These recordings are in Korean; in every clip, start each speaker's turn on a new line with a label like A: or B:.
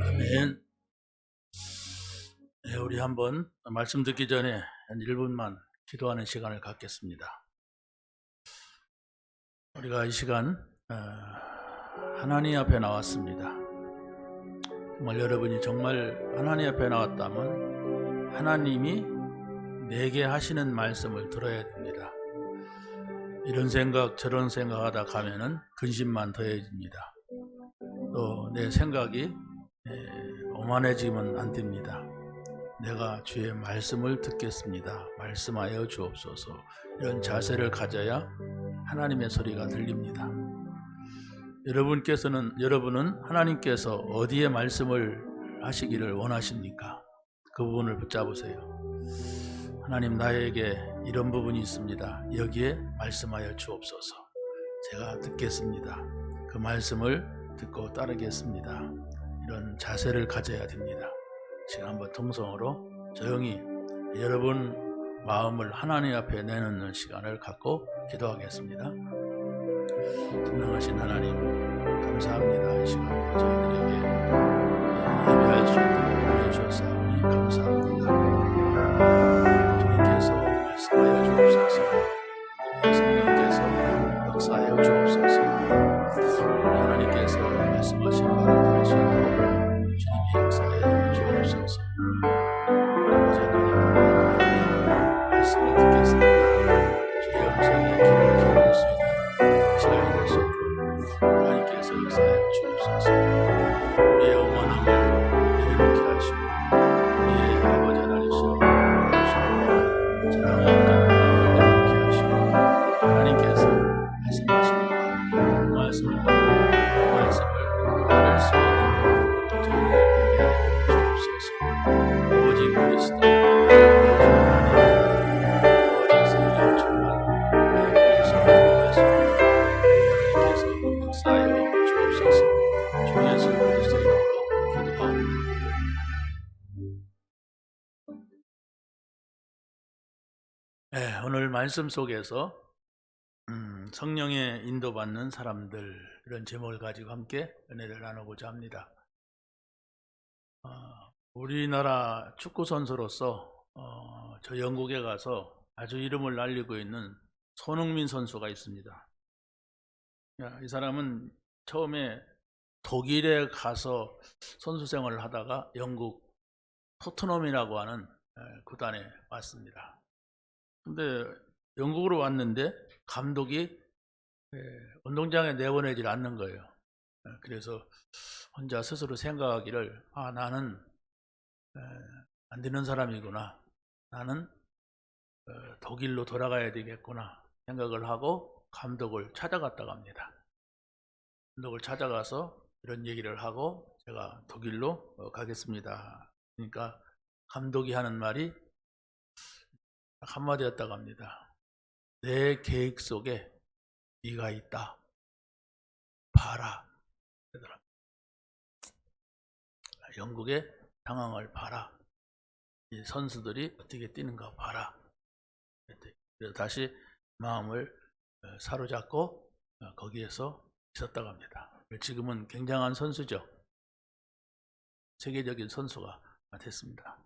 A: 아멘. 네, 우리 한번 말씀 듣기 전에 한 1분만 기도하는 시간을 갖겠습니다. 우리가 이 시간 하나님 앞에 나왔습니다. 정말 여러분이 정말 하나님 앞에 나왔다면 하나님이 내게 하시는 말씀을 들어야 됩니다. 이런 생각 저런 생각하다 가면은 근심만 더해집니다. 또 내 생각이 오만해지면 안 됩니다. 내가 주의 말씀을 듣겠습니다. 말씀하여 주옵소서. 이런 자세를 가져야 하나님의 소리가 들립니다. 여러분은 하나님께서 어디에 말씀을 하시기를 원하십니까? 그 부분을 붙잡으세요. 하나님, 나에게 이런 부분이 있습니다. 여기에 말씀하여 주옵소서. 제가 듣겠습니다. 그 말씀을 듣고 따르겠습니다. 이런 자세를 가져야 됩니다. 지금 한번 통성으로 조용히 여러분 마음을 하나님 앞에 내놓는 시간을 갖고 기도하겠습니다. 전능하신 하나님, 감사합니다. 이 시간 저희들에게 예배할 수 있도록 은혜 주셨사오니 감사합니다. 주님께서 말씀하여 주옵소서. 주의 성령께서 역사하여 주옵소서. 하나님께서 말씀하신 바를 들을 수 있도록 주님의 역사에 주옵소서. 아버지 하나님, 말씀을 듣겠습니다. 주의 음성에 귀를 기울일 수 있는 시간이 될 수 있도록 하나님께서 역사에 주옵소서. 우리의 오만함을 내려놓게 하시고 우리의 아버지 하나님이시여 자랑하는 마음을 내려놓게 하시고 하나님께서 말씀하시는 그 말씀을 따를 수 있는 저희를 되게 하여 주옵소서. 오직 그리스도, 오직 하나님, 오직 성령 충만, 그리스도 하나님께서 역사하여 주옵소서. 주 예수 그리스도의 이름으로 기도하옵나이다. 네, 오늘 말씀 속에서 성령의 인도받는 사람들, 이런 제목을 가지고 함께 은혜를 나누고자 합니다. 우리나라 축구 선수로서 저 영국에 가서 아주 이름을 날리고 있는 손흥민 선수가 있습니다. 이 사람은 처음에 독일에 가서 선수 생활을 하다가 영국 토트넘이라고 하는 구단에 왔습니다. 근데 영국으로 왔는데 감독이 운동장에 내보내질 않는 거예요. 그래서 혼자 스스로 생각하기를 나는 안 되는 사람이구나. 나는 독일로 돌아가야 되겠구나 생각을 하고 감독을 찾아갔다고 합니다. 감독을 찾아가서 이런 얘기를 하고 제가 독일로 가겠습니다. 그러니까 감독이 하는 말이 한마디였다고 합니다. 내 계획 속에 네가 있다. 봐라. 영국의 상황을 봐라. 이 선수들이 어떻게 뛰는가 봐라. 그래서 다시 마음을 사로잡고 거기에서 있었다고 합니다. 지금은 굉장한 선수죠. 세계적인 선수가 됐습니다.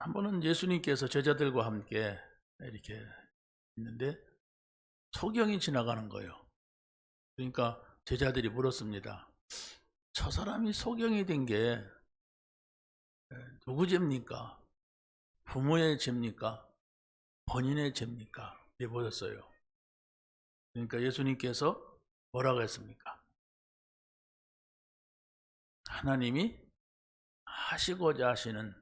A: 한 번은 예수님께서 제자들과 함께 이렇게 있는데 소경이 지나가는 거예요. 그러니까 제자들이 물었습니다. 저 사람이 소경이 된 게 누구 죄입니까? 부모의 죄입니까? 본인의 죄입니까? 이렇게 보였어요. 그러니까 예수님께서 뭐라고 했습니까? 하나님이 하시고자 하시는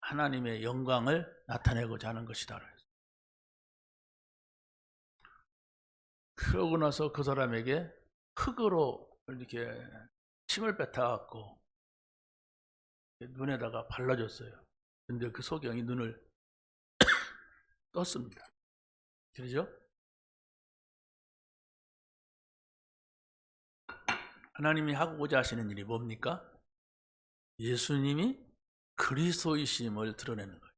A: 하나님의 영광을 나타내고자 하는 것이다. 그러고 나서 그 사람에게 흙으로 이렇게 침을 뱉어갖고 눈에다가 발라줬어요. 근데 그 소경이 눈을 떴습니다. 그러죠? 하나님이 하고자 하시는 일이 뭡니까? 예수님이 그리스도이심을 드러내는 거예요.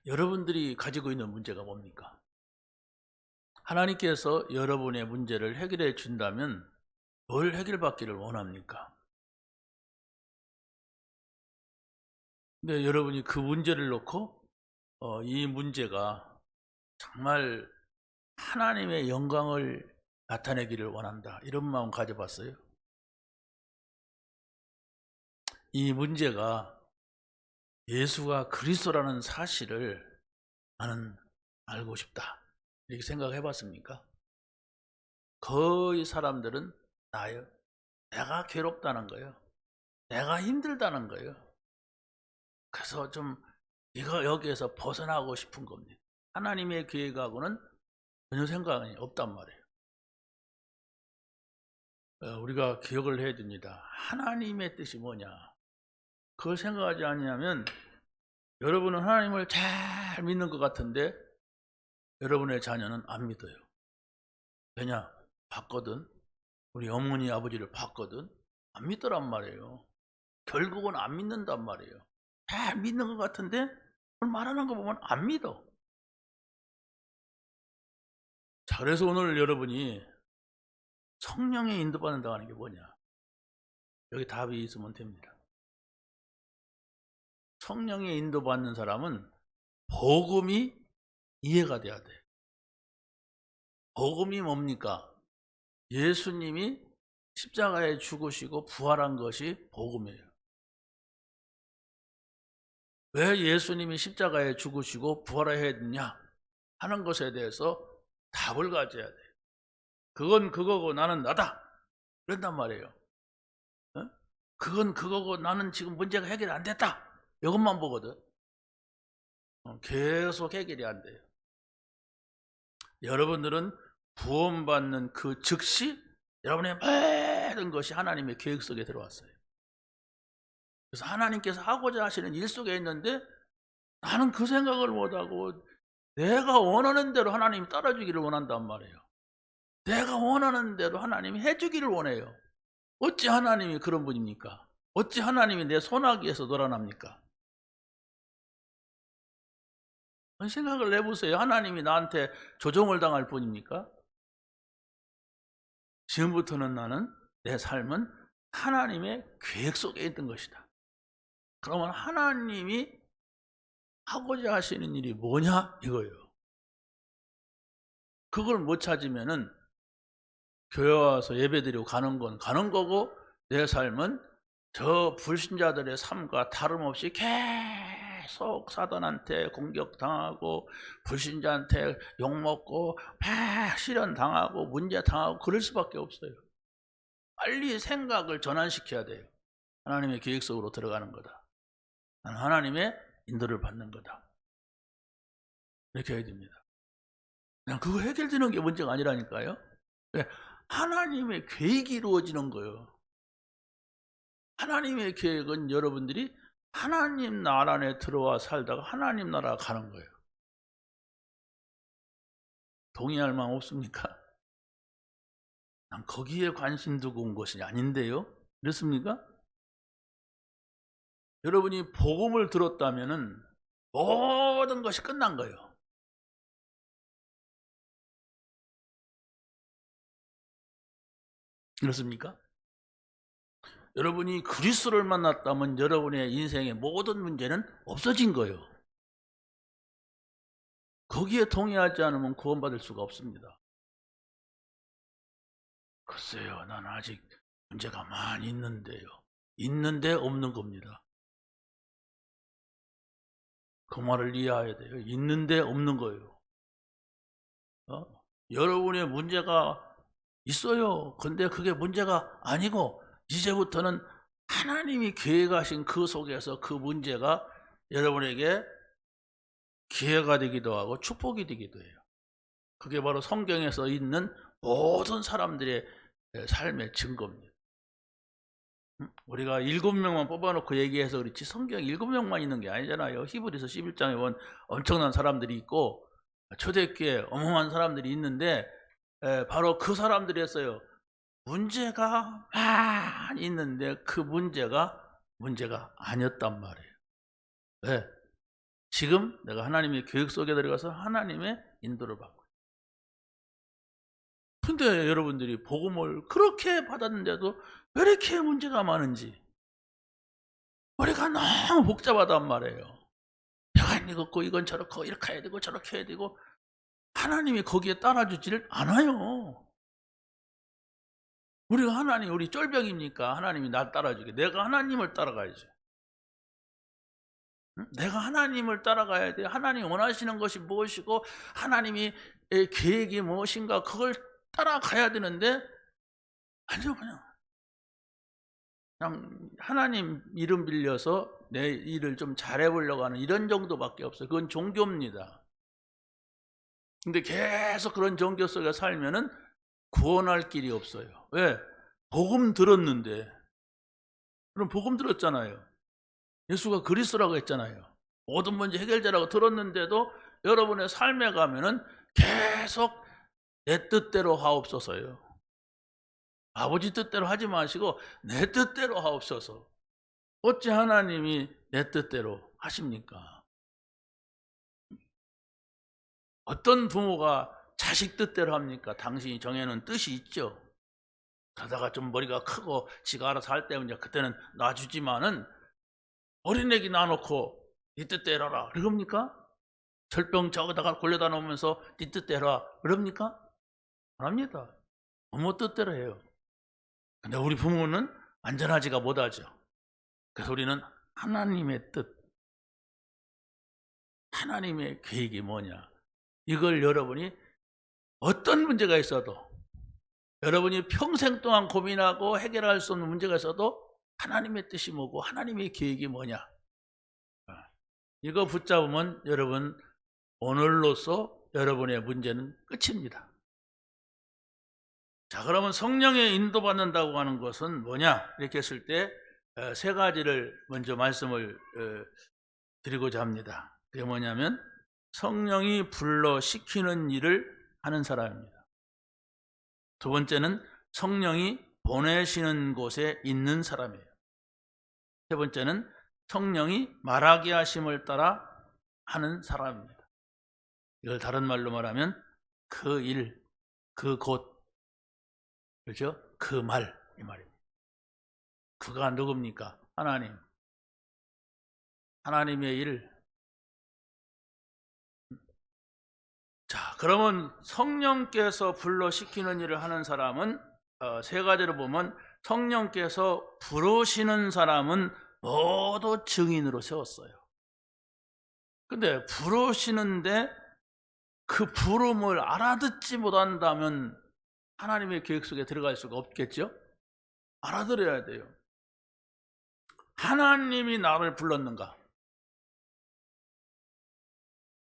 A: 여러분들이 가지고 있는 문제가 뭡니까? 하나님께서 여러분의 문제를 해결해 준다면 뭘 해결받기를 원합니까? 근데 여러분이 그 문제를 놓고 이 문제가 정말 하나님의 영광을 나타내기를 원한다, 이런 마음 가져봤어요? 이 문제가 예수가 그리스도라는 사실을 나는 알고 싶다, 이렇게 생각해 봤습니까? 거의 사람들은 나요, 내가 괴롭다는 거예요. 내가 힘들다는 거예요. 그래서 좀 여기에서 벗어나고 싶은 겁니다. 하나님의 계획하고는 전혀 생각이 없단 말이에요. 우리가 기억을 해야 됩니다. 하나님의 뜻이 뭐냐? 그걸 생각하지 않냐면 여러분은 하나님을 잘 믿는 것 같은데 여러분의 자녀는 안 믿어요. 왜냐? 봤거든. 우리 어머니 아버지를 봤거든. 안 믿더란 말이에요. 결국은 안 믿는단 말이에요. 잘 믿는 것 같은데 말하는 거 보면 안 믿어. 자, 그래서 오늘 여러분이 성령의 인도받는다고 하는 게 뭐냐? 여기 답이 있으면 됩니다. 성령의 인도받는 사람은 복음이 이해가 돼야 돼. 복음이 뭡니까? 예수님이 십자가에 죽으시고 부활한 것이 복음이에요. 왜 예수님이 십자가에 죽으시고 부활해야 되냐 하는 것에 대해서 답을 가져야 돼. 그건 그거고 나는 나다, 그런단 말이에요. 그건 그거고 나는 지금 문제가 해결이 안 됐다, 이것만 보거든. 계속 해결이 안 돼요. 여러분들은 구원받는 그 즉시 여러분의 모든 것이 하나님의 계획 속에 들어왔어요. 그래서 하나님께서 하고자 하시는 일 속에 있는데 나는 그 생각을 못하고 내가 원하는 대로 하나님이 따라주기를 원한단 말이에요. 내가 원하는 대로 하나님이 해주기를 원해요. 어찌 하나님이 그런 분입니까? 어찌 하나님이 내 손아귀에서 놀아납니까? 생각을 해보세요. 하나님이 나한테 조종을 당할 뿐입니까? 지금부터는 나는 내 삶은 하나님의 계획 속에 있던 것이다. 그러면 하나님이 하고자 하시는 일이 뭐냐 이거예요. 그걸 못 찾으면은 교회 와서 예배드리고 가는 건 가는 거고 내 삶은 저 불신자들의 삶과 다름없이 계속 사단한테 공격당하고 불신자한테 욕먹고 막 실현당하고 문제당하고 그럴 수밖에 없어요. 빨리 생각을 전환시켜야 돼요. 하나님의 계획 속으로 들어가는 거다. 나는 하나님의 인도를 받는 거다. 이렇게 해야 됩니다. 그냥 그거 해결되는 게 문제가 아니라니까요. 하나님의 계획이 이루어지는 거예요. 하나님의 계획은 여러분들이 하나님 나라 안에 들어와 살다가 하나님 나라 가는 거예요. 동의할 마음 없습니까? 난 거기에 관심 두고 온 것이 아닌데요. 그렇습니까? 여러분이 복음을 들었다면은 모든 것이 끝난 거예요. 그렇습니까? 여러분이 그리스도를 만났다면 여러분의 인생의 모든 문제는 없어진 거예요. 거기에 동의하지 않으면 구원받을 수가 없습니다. 글쎄요, 난 아직 문제가 많이 있는데요. 있는데 없는 겁니다. 그 말을 이해해야 돼요. 있는데 없는 거예요. 여러분의 문제가 있어요. 근데 그게 문제가 아니고 이제부터는 하나님이 계획하신 그 속에서 그 문제가 여러분에게 기회가 되기도 하고 축복이 되기도 해요. 그게 바로 성경에서 있는 모든 사람들의 삶의 증거입니다. 우리가 7명만 뽑아놓고 얘기해서 그렇지 성경 7명만 있는 게 아니잖아요. 히브리서 11장에 보면 엄청난 사람들이 있고 초대교회 어마어마한 사람들이 있는데 바로 그 사람들이 했어요. 문제가 많이 있는데 그 문제가 아니었단 말이에요. 왜? 지금 내가 하나님의 계획 속에 들어가서 하나님의 인도를 받고 근데 여러분들이 복음을 그렇게 받았는데도 왜 이렇게 문제가 많은지 머리가 너무 복잡하단 말이에요. 혀가 익었고 이건 저렇고 이렇게 해야 되고 저렇게 해야 되고 하나님이 거기에 따라주지를 않아요. 우리가 하나님, 우리 쫄병입니까? 하나님이 날 따라주게. 내가 하나님을 따라가야지. 내가 하나님을 따라가야 돼. 하나님이 원하시는 것이 무엇이고 하나님이 계획이 무엇인가 그걸 따라가야 되는데 아니요, 그냥 하나님 이름 빌려서 내 일을 좀 잘해보려고 하는 이런 정도밖에 없어요. 그건 종교입니다. 근데 계속 그런 종교 속에 살면은 구원할 길이 없어요. 왜? 복음 들었는데. 그럼 복음 들었잖아요. 예수가 그리스도라고 했잖아요. 모든 문제 해결자라고 들었는데도 여러분의 삶에 가면은 계속 내 뜻대로 하옵소서요. 아버지 뜻대로 하지 마시고 내 뜻대로 하옵소서. 어찌 하나님이 내 뜻대로 하십니까? 어떤 부모가 자식 뜻대로 합니까? 당신이 정해놓은 뜻이 있죠. 그러다가 좀 머리가 크고 지가 알아서 할 때면 그때는 놔주지만은 어린애기 놔놓고 네 뜻대로 하라 그럽니까? 철병 저기다가 골려다 놓으면서 네 뜻대로 하라 그럽니까? 안 합니다. 부모 뜻대로 해요. 근데 우리 부모는 안전하지가 못하죠. 그래서 우리는 하나님의 뜻, 하나님의 계획이 뭐냐, 이걸 여러분이 어떤 문제가 있어도 여러분이 평생 동안 고민하고 해결할 수 없는 문제가 있어도 하나님의 뜻이 뭐고 하나님의 계획이 뭐냐, 이거 붙잡으면 여러분 오늘로써 여러분의 문제는 끝입니다. 자, 그러면 성령의 인도받는다고 하는 것은 뭐냐 이렇게 했을 때 세 가지를 먼저 말씀을 드리고자 합니다. 그게 뭐냐면 성령이 불러 시키는 일을 하는 사람입니다. 두 번째는 성령이 보내시는 곳에 있는 사람이에요. 세 번째는 성령이 말하게 하심을 따라 하는 사람입니다. 이걸 다른 말로 말하면 그 일, 그 곳, 그렇죠? 그 말, 이 말입니다. 그가 누굽니까? 하나님. 하나님의 일. 자, 그러면 성령께서 불러 시키는 일을 하는 사람은 세 가지로 보면 성령께서 부르시는 사람은 모두 증인으로 세웠어요. 근데 부르시는데 그 부름을 알아듣지 못한다면 하나님의 계획 속에 들어갈 수가 없겠죠? 알아들어야 돼요. 하나님이 나를 불렀는가?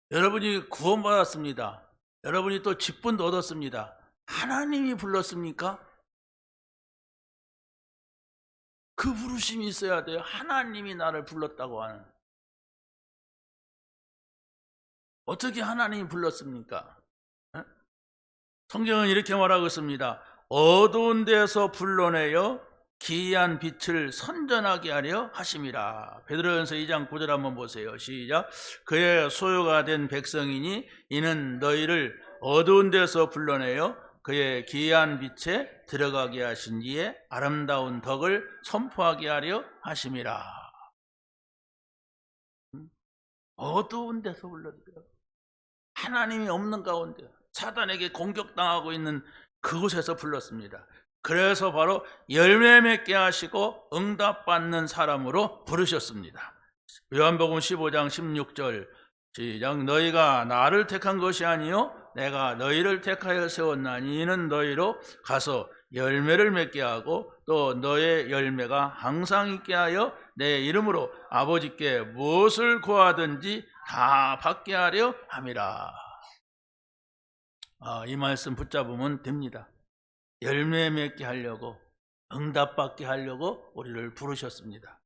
A: 여러분이 구원받았습니다. 여러분이 또 직분도 얻었습니다. 하나님이 불렀습니까? 그 부르심이 있어야 돼요. 하나님이 나를 불렀다고 하는. 어떻게 하나님이 불렀습니까? 성경은 이렇게 말하고 있습니다. 어두운 데서 불러내어 기이한 빛을 선전하게 하려 하심이라. 베드로전서 2장 9절 한번 보세요. 시작. 그의 소유가 된 백성이니 이는 너희를 어두운 데서 불러내어 그의 기이한 빛에 들어가게 하신 이의 아름다운 덕을 선포하게 하려 하심이라. 어두운 데서 불러드려요. 하나님이 없는 가운데 사단에게 공격당하고 있는 그곳에서 불렀습니다. 그래서 바로 열매 맺게 하시고 응답받는 사람으로 부르셨습니다. 요한복음 15장 16절 시작. 너희가 나를 택한 것이 아니요 내가 너희를 택하여 세웠나니 이는 너희로 가서 열매를 맺게 하고 또 너의 열매가 항상 있게 하여 내 이름으로 아버지께 무엇을 구하든지 다 받게 하려 함이라. 이 말씀 붙잡으면 됩니다. 열매 맺게 하려고, 응답받게 하려고 우리를 부르셨습니다.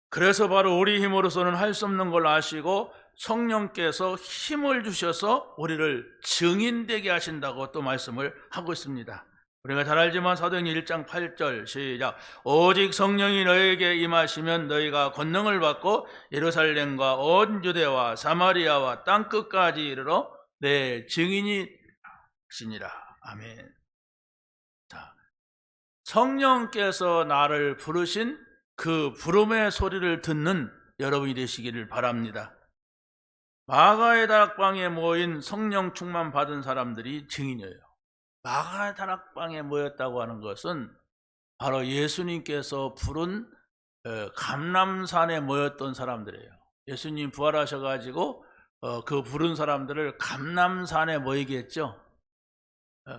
A: 그래서 바로 우리 힘으로서는 할 수 없는 걸 아시고 성령께서 힘을 주셔서 우리를 증인되게 하신다고 또 말씀을 하고 있습니다. 우리가 잘 알지만 사도행전 1장 8절 시작. 오직 성령이 너희에게 임하시면 너희가 권능을 받고 예루살렘과 온 유대와 사마리아와 땅끝까지 이르러 내 증인이 하시니라. 아멘. 자, 성령께서 나를 부르신 그 부름의 소리를 듣는 여러분이 되시기를 바랍니다. 마가의 다락방에 모인 성령 충만 받은 사람들이 증인이에요. 마가의 다락방에 모였다고 하는 것은 바로 예수님께서 부른 감람산에 모였던 사람들이에요. 예수님 부활하셔가지고 그 부른 사람들을 감람산에 모이게 했죠.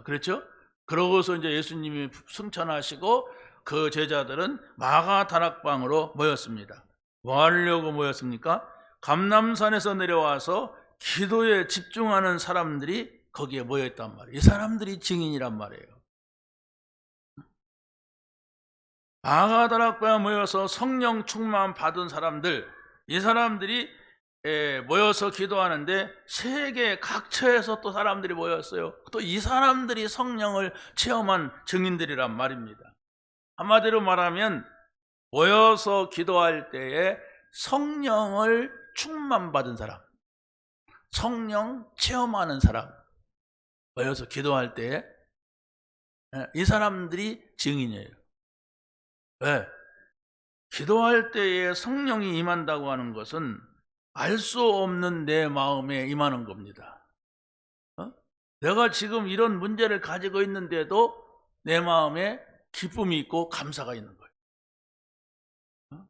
A: 그렇죠? 그러고서 이제 예수님이 승천하시고 그 제자들은 마가 다락방으로 모였습니다. 뭐 하려고 모였습니까? 감람산에서 내려와서 기도에 집중하는 사람들이 거기에 모였단 말이에요. 이 사람들이 증인이란 말이에요. 마가 다락방에 모여서 성령 충만 받은 사람들, 이 사람들이 모여서 기도하는데 세계 각처에서 또 사람들이 모였어요. 또 이 사람들이 성령을 체험한 증인들이란 말입니다. 한마디로 말하면 모여서 기도할 때에 성령을 충만받은 사람, 성령 체험하는 사람, 모여서 기도할 때에 이 사람들이 증인이에요. 왜? 기도할 때에 성령이 임한다고 하는 것은 알 수 없는 내 마음에 임하는 겁니다. 내가 지금 이런 문제를 가지고 있는데도 내 마음에 기쁨이 있고 감사가 있는 거예요.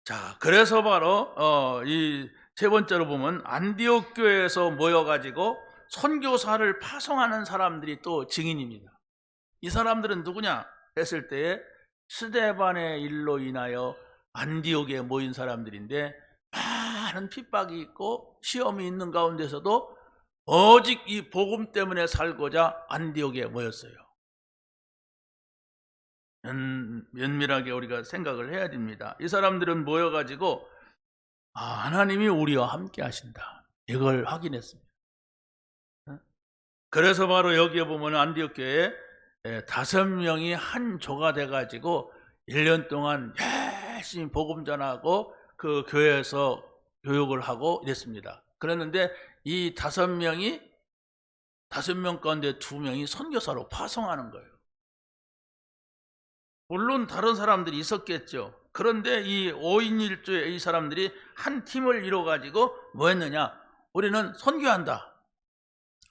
A: 자, 그래서 바로 이 세 번째로 보면 안디옥 교회에서 모여가지고 선교사를 파송하는 사람들이 또 증인입니다. 이 사람들은 누구냐 했을 때에 스데반의 일로 인하여 안디옥에 모인 사람들인데 많은 핍박이 있고 시험이 있는 가운데서도 오직 이 복음 때문에 살고자 안디옥에 모였어요. 면밀하게 우리가 생각을 해야 됩니다. 이 사람들은 모여가지고 하나님이 우리와 함께 하신다, 이걸 확인했습니다. 그래서 바로 여기에 보면 안디옥 교회에 5명이 한 조가 돼가지고 1년 동안 열심히 복음 전하고 그 교회에서 교육을 하고 이랬습니다. 그랬는데 이 5명 가운데 2명이 선교사로 파송하는 거예요. 물론 다른 사람들이 있었겠죠. 그런데 이 5인 1조의 이 사람들이 한 팀을 이뤄가지고 뭐 했느냐? 우리는 선교한다,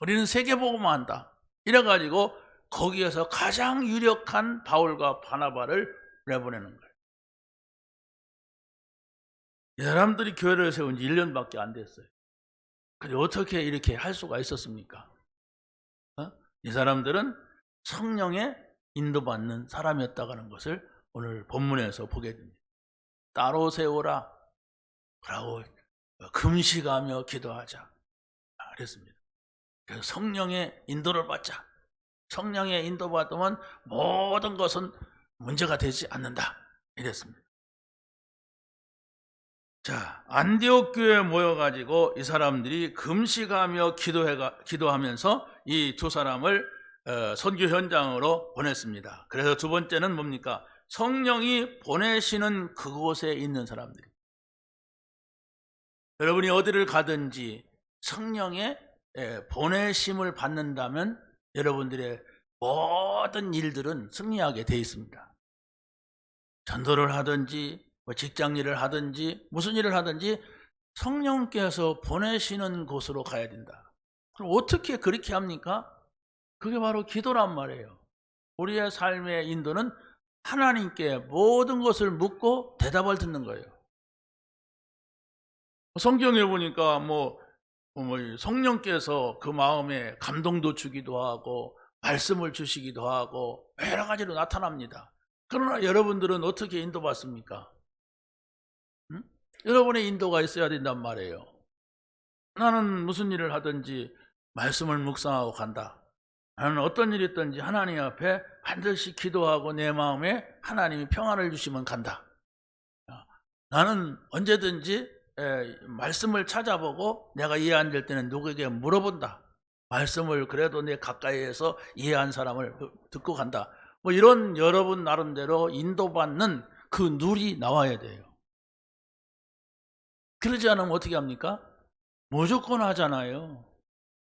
A: 우리는 세계복음화한다, 이래가지고 거기에서 가장 유력한 바울과 바나바를 내보내는 거예요. 이 사람들이 교회를 세운 지 1년밖에 안 됐어요. 근데 어떻게 이렇게 할 수가 있었습니까? 이 사람들은 성령에 인도받는 사람이었다는 것을 오늘 본문에서 보게 됩니다. 따로 세우라, 그러고 금식하며 기도하자 그랬습니다. 그래서 성령의 인도를 받자. 성령의 인도받으면 모든 것은 문제가 되지 않는다, 이랬습니다. 자, 안디옥 교회에 모여가지고 이 사람들이 금식하며 기도하면서 이 2사람을 선교 현장으로 보냈습니다. 그래서 2번째는 뭡니까? 성령이 보내시는 그곳에 있는 사람들이. 여러분이 어디를 가든지 성령의 보내심을 받는다면 여러분들의 모든 일들은 승리하게 돼 있습니다. 전도를 하든지 직장일을 하든지 무슨 일을 하든지 성령께서 보내시는 곳으로 가야 된다. 그럼 어떻게 그렇게 합니까? 그게 바로 기도란 말이에요. 우리의 삶의 인도는 하나님께 모든 것을 묻고 대답을 듣는 거예요. 성경에 보니까 성령께서 그 마음에 감동도 주기도 하고 말씀을 주시기도 하고 여러 가지로 나타납니다. 그러나 여러분들은 어떻게 인도받습니까? 여러분의 인도가 있어야 된단 말이에요. 나는 무슨 일을 하든지 말씀을 묵상하고 간다. 나는 어떤 일이 있든지 하나님 앞에 반드시 기도하고 내 마음에 하나님이 평안을 주시면 간다. 나는 언제든지 말씀을 찾아보고 내가 이해 안 될 때는 누구에게 물어본다. 말씀을 그래도 내 가까이에서 이해한 사람을 듣고 간다. 이런 여러분 나름대로 인도받는 그 누리 나와야 돼요. 그러지 않으면 어떻게 합니까? 무조건 하잖아요.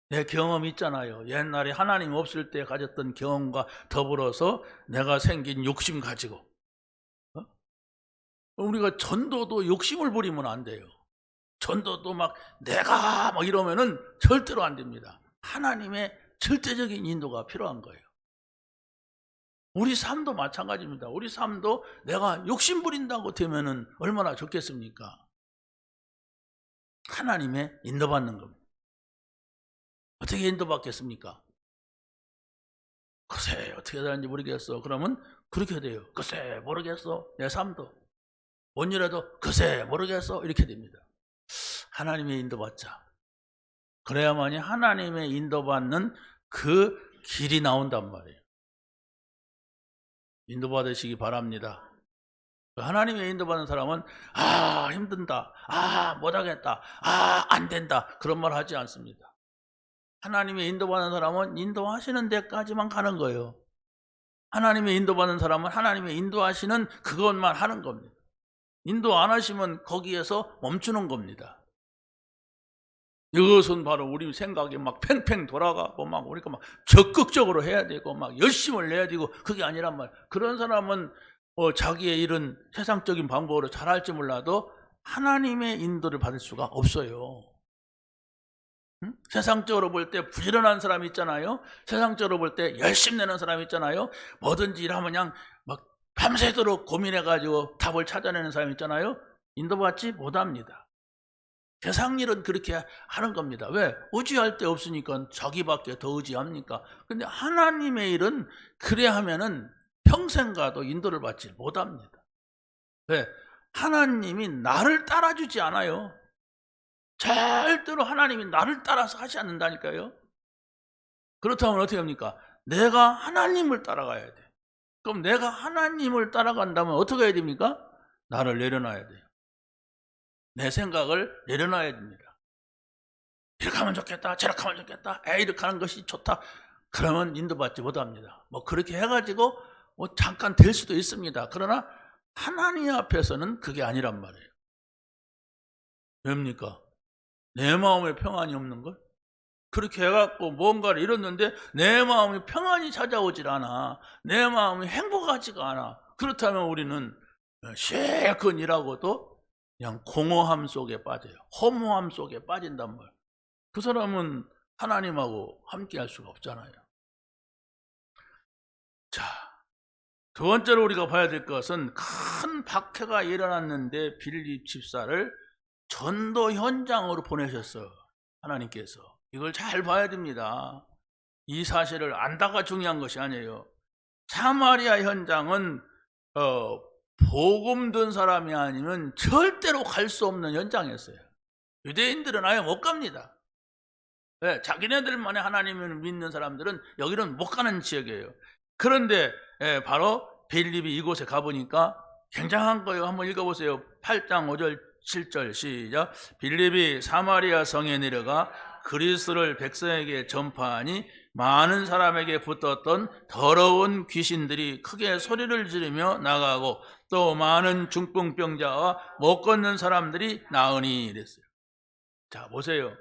A: 내 경험이 있잖아요. 옛날에 하나님 없을 때 가졌던 경험과 더불어서 내가 생긴 욕심 가지고, 우리가 전도도 욕심을 부리면 안 돼요. 전도도 막 내가 막 이러면은 절대로 안 됩니다. 하나님의 절대적인 인도가 필요한 거예요. 우리 삶도 마찬가지입니다. 우리 삶도 내가 욕심 부린다고 되면은 얼마나 좋겠습니까? 하나님의 인도받는 겁니다. 어떻게 인도받겠습니까? 글쎄 어떻게 되는지 모르겠어. 그러면 그렇게 돼요. 글쎄 모르겠어. 내 삶도 뭔일라도 글쎄 모르겠어. 이렇게 됩니다. 하나님의 인도받자. 그래야만이 하나님의 인도받는 그 길이 나온단 말이에요. 인도받으시기 바랍니다. 하나님의 인도받는 사람은 힘든다, 못하겠다, 안 된다 그런 말 하지 않습니다. 하나님의 인도받는 사람은 인도하시는 데까지만 가는 거예요. 하나님의 인도받는 사람은 하나님의 인도하시는 그것만 하는 겁니다. 인도 안 하시면 거기에서 멈추는 겁니다. 이것은 바로 우리 생각이 막 팽팽 돌아가고 막 우리가 막 적극적으로 해야 되고 막 열심을 내야 되고 그게 아니란 말. 그런 사람은 자기의 이런 세상적인 방법으로 잘할지 몰라도 하나님의 인도를 받을 수가 없어요. 응? 세상적으로 볼 때 부지런한 사람이 있잖아요. 세상적으로 볼 때 열심히 내는 사람이 있잖아요. 뭐든지 일하면 그냥 막 밤새도록 고민해가지고 답을 찾아내는 사람이 있잖아요. 인도받지 못합니다. 세상 일은 그렇게 하는 겁니다. 왜? 의지할 데 없으니까 자기밖에 더 의지합니까? 근데 하나님의 일은 그래 하면은 평생 가도 인도를 받지 못합니다. 왜? 하나님이 나를 따라주지 않아요. 절대로 하나님이 나를 따라서 하지 않는다니까요. 그렇다면 어떻게 합니까? 내가 하나님을 따라가야 돼. 그럼 내가 하나님을 따라간다면 어떻게 해야 됩니까? 나를 내려놔야 돼요. 내 생각을 내려놔야 됩니다. 이렇게 하면 좋겠다, 저렇게 하면 좋겠다, 이렇게 하는 것이 좋다. 그러면 인도받지 못합니다. 뭐 그렇게 해가지고 뭐 잠깐 될 수도 있습니다. 그러나 하나님 앞에서는 그게 아니란 말이에요. 왜입니까? 내 마음에 평안이 없는 걸? 그렇게 해갖고 뭔가를 이뤘는데 내 마음에 평안이 찾아오질 않아. 내 마음이 행복하지가 않아. 그렇다면 우리는 실컷 일하고도 그냥 공허함 속에 빠져요. 허무함 속에 빠진단 말이에요. 그 사람은 하나님하고 함께 할 수가 없잖아요. 자, 두 번째로 우리가 봐야 될 것은 큰 박해가 일어났는데 빌립 집사를 전도 현장으로 보내셨어요. 하나님께서. 이걸 잘 봐야 됩니다. 이 사실을 안다가 중요한 것이 아니에요. 사마리아 현장은 복음 든 사람이 아니면 절대로 갈 수 없는 현장이었어요. 유대인들은 아예 못 갑니다. 왜? 자기네들만의 하나님을 믿는 사람들은 여기는 못 가는 지역이에요. 그런데 바로 빌립이 이곳에 가보니까 굉장한 거예요. 한번 읽어보세요. 8장 5절 7절 시작. 빌립이 사마리아 성에 내려가 그리스도를 백성에게 전파하니 많은 사람에게 붙었던 더러운 귀신들이 크게 소리를 지르며 나가고 또 많은 중풍병자와 못 걷는 사람들이 나으니 이랬어요. 자, 보세요.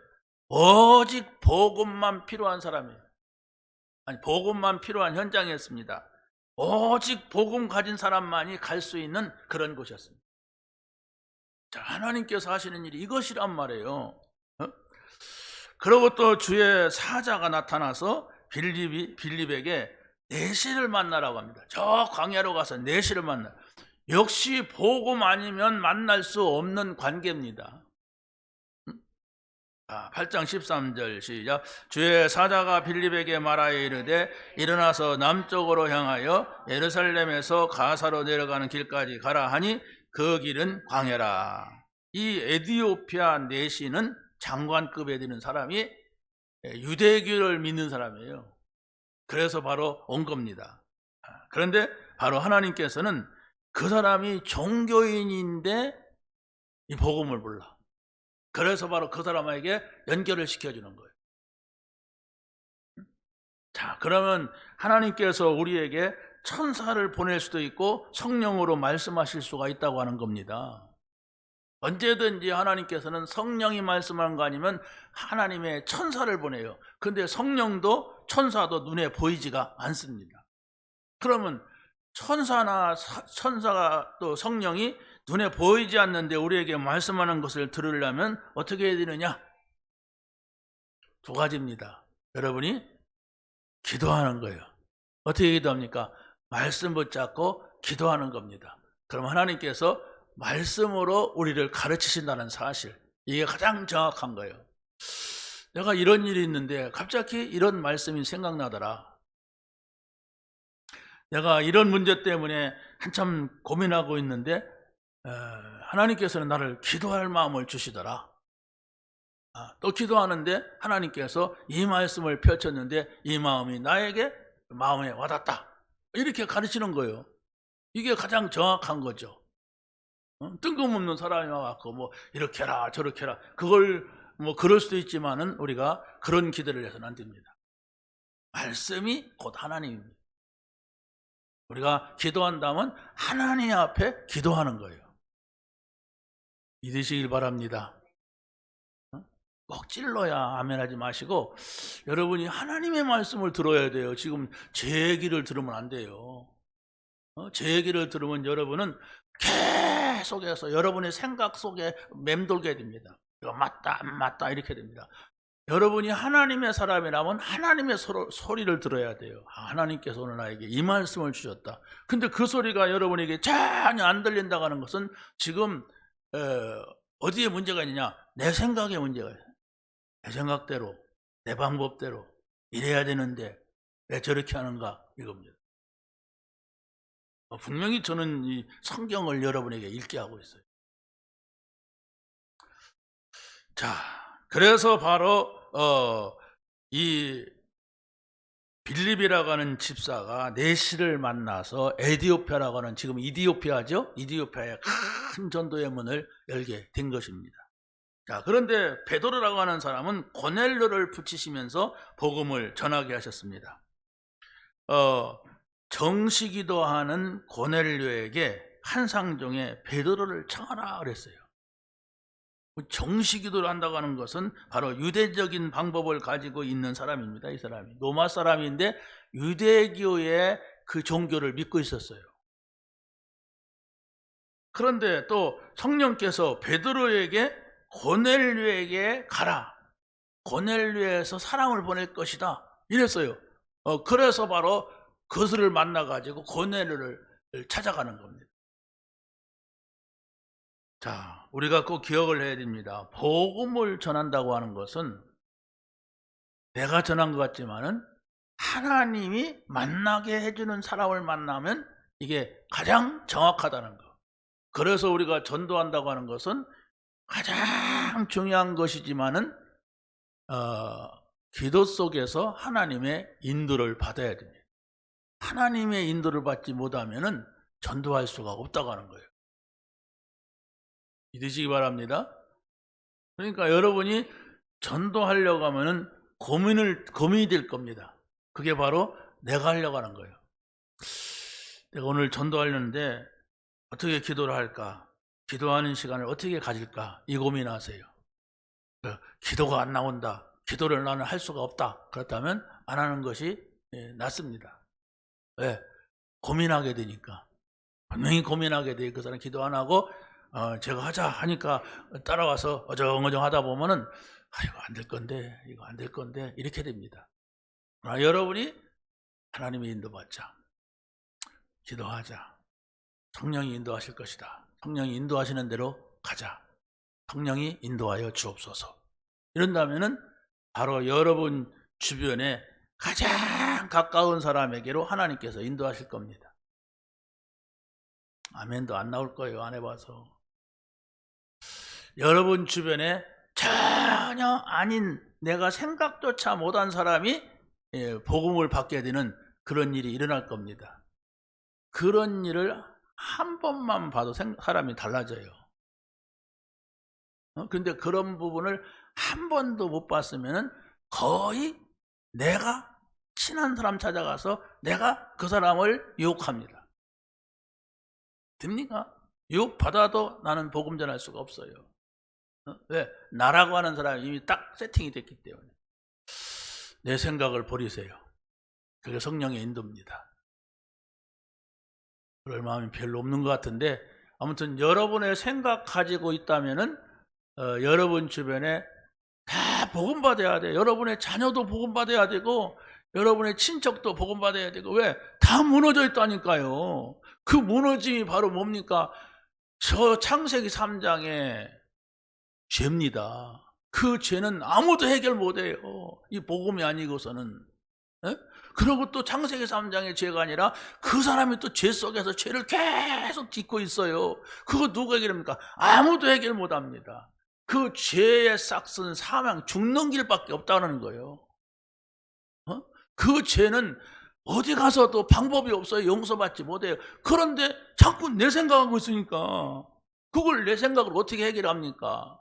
A: 오직 복음만 필요한 사람이에요. 아니, 복음만 필요한 현장이었습니다. 오직 복음 가진 사람만이 갈 수 있는 그런 곳이었습니다. 자, 하나님께서 하시는 일이 이것이란 말이에요. 그리고 또 주의 사자가 나타나서 빌립에게 내시를 만나라고 합니다. 저 광야로 가서 내시를 만나. 역시 복음 아니면 만날 수 없는 관계입니다. 8장 13절 시작. 주의 사자가 빌립에게 말하여 이르되 일어나서 남쪽으로 향하여 예루살렘에서 가사로 내려가는 길까지 가라 하니 그 길은 광야라. 이 에티오피아 내시는 장관급에 되는 사람이 유대교를 믿는 사람이에요. 그래서 바로 온 겁니다. 그런데 바로 하나님께서는 그 사람이 종교인인데 이 복음을 몰라. 그래서 바로 그 사람에게 연결을 시켜주는 거예요. 자, 그러면 하나님께서 우리에게 천사를 보낼 수도 있고 성령으로 말씀하실 수가 있다고 하는 겁니다. 언제든지 하나님께서는 성령이 말씀하는 거 아니면 하나님의 천사를 보내요. 근데 성령도 천사도 눈에 보이지가 않습니다. 그러면 천사가 또 성령이 눈에 보이지 않는데 우리에게 말씀하는 것을 들으려면 어떻게 해야 되느냐? 두 가지입니다. 여러분이 기도하는 거예요. 어떻게 기도합니까? 말씀 붙잡고 기도하는 겁니다. 그럼 하나님께서 말씀으로 우리를 가르치신다는 사실, 이게 가장 정확한 거예요. 내가 이런 일이 있는데 갑자기 이런 말씀이 생각나더라. 내가 이런 문제 때문에 한참 고민하고 있는데 하나님께서는 나를 기도할 마음을 주시더라. 또 기도하는데 하나님께서 이 말씀을 펼쳤는데 이 마음이 나에게 마음에 와닿다. 이렇게 가르치는 거예요. 이게 가장 정확한 거죠. 뜬금없는 사람이 와갖고 뭐 이렇게 해라 저렇게 해라, 그걸 뭐 그럴 수도 있지만은 우리가 그런 기도를 해서는 안 됩니다. 말씀이 곧 하나님입니다. 우리가 기도한다면 하나님 앞에 기도하는 거예요. 믿으시길 바랍니다. 꼭 찔러야 아멘하지 마시고 여러분이 하나님의 말씀을 들어야 돼요. 지금 제 얘기를 들으면 안 돼요. 제 얘기를 들으면 여러분은 계속해서 여러분의 생각 속에 맴돌게 됩니다. 이거 맞다 안 맞다 이렇게 됩니다. 여러분이 하나님의 사람이라면 하나님의 소리를 들어야 돼요. 하나님께서 오늘 나에게 이 말씀을 주셨다. 근데 그 소리가 여러분에게 전혀 안 들린다고 하는 것은 지금 어디에 문제가 있느냐? 내 생각에 문제가 있어요. 내 생각대로 내 방법대로 이래야 되는데 왜 저렇게 하는가, 이겁니다. 분명히 저는 이 성경을 여러분에게 읽게 하고 있어요. 자, 그래서 바로 이 빌립이라고 하는 집사가 내시를 만나서 에디오피아라고 하는, 지금 이디오피아죠? 이디오피아의 큰 전도의 문을 열게 된 것입니다. 자, 그런데 베드로라고 하는 사람은 고넬료를 붙이시면서 복음을 전하게 하셨습니다. 정시기도 하는 고넬료에게 한상종에 베드로를 청하라 그랬어요. 정시기도를 한다고 하는 것은 바로 유대적인 방법을 가지고 있는 사람입니다. 이 사람이 로마 사람인데 유대교의 그 종교를 믿고 있었어요. 그런데 또 성령께서 베드로에게 고넬료에게 가라, 고넬료에서 사람을 보낼 것이다 이랬어요. 그래서 바로 그것을 만나가지고 고넬료를 찾아가는 겁니다. 자, 우리가 꼭 기억을 해야 됩니다. 복음을 전한다고 하는 것은 내가 전한 것 같지만은 하나님이 만나게 해주는 사람을 만나면 이게 가장 정확하다는 거. 그래서 우리가 전도한다고 하는 것은 가장 중요한 것이지만은 기도 속에서 하나님의 인도를 받아야 됩니다. 하나님의 인도를 받지 못하면은 전도할 수가 없다고 하는 거예요. 믿으시기 바랍니다. 그러니까 여러분이 전도하려고 하면은 고민이 될 겁니다. 그게 바로 내가 하려고 하는 거예요. 내가 오늘 전도하려는데 어떻게 기도를 할까? 기도하는 시간을 어떻게 가질까? 이 고민하세요. 기도가 안 나온다. 기도를 나는 할 수가 없다. 그렇다면 안 하는 것이 낫습니다. 왜? 고민하게 되니까. 분명히 고민하게 돼. 그 사람 기도 안 하고 제가 하자 하니까 따라와서 어정어정 하다 보면은 이거 안 될 건데, 이거 안 될 건데 이렇게 됩니다. 그러나 여러분이 하나님의 인도받자. 기도하자. 성령이 인도하실 것이다. 성령이 인도하시는 대로 가자. 성령이 인도하여 주옵소서. 이런다면은 바로 여러분 주변에 가장 가까운 사람에게로 하나님께서 인도하실 겁니다. 아멘도 안 나올 거예요. 안 해봐서. 여러분 주변에 전혀 아닌, 내가 생각조차 못한 사람이 복음을 받게 되는 그런 일이 일어날 겁니다. 그런 일을 한 번만 봐도 사람이 달라져요. 근데 그런 부분을 한 번도 못 봤으면 거의 내가 친한 사람 찾아가서 내가 그 사람을 유혹합니다. 됩니까? 유혹받아도 나는 복음 전할 수가 없어요. 왜? 나라고 하는 사람이 이미 딱 세팅이 됐기 때문에. 내 생각을 버리세요. 그게 성령의 인도입니다. 그럴 마음이 별로 없는 것 같은데, 아무튼 여러분의 생각 가지고 있다면은 여러분 주변에 다 복음받아야 돼. 여러분의 자녀도 복음받아야 되고 여러분의 친척도 복음받아야 되고. 왜? 다 무너져 있다니까요. 그 무너짐이 바로 뭡니까? 저 창세기 3장의 죄입니다. 그 죄는 아무도 해결 못해요. 이 복음이 아니고서는. 에? 그리고 또 창세기 3장의 죄가 아니라 그 사람이 또 죄 속에서 죄를 계속 짓고 있어요. 그거 누가 해결합니까? 아무도 해결 못합니다. 그 죄의 싹은 사망, 죽는 길밖에 없다는 거예요. 그 죄는 어디 가서도 방법이 없어요. 용서받지 못해요. 그런데 자꾸 내 생각하고 있으니까 그걸 내 생각을 어떻게 해결합니까?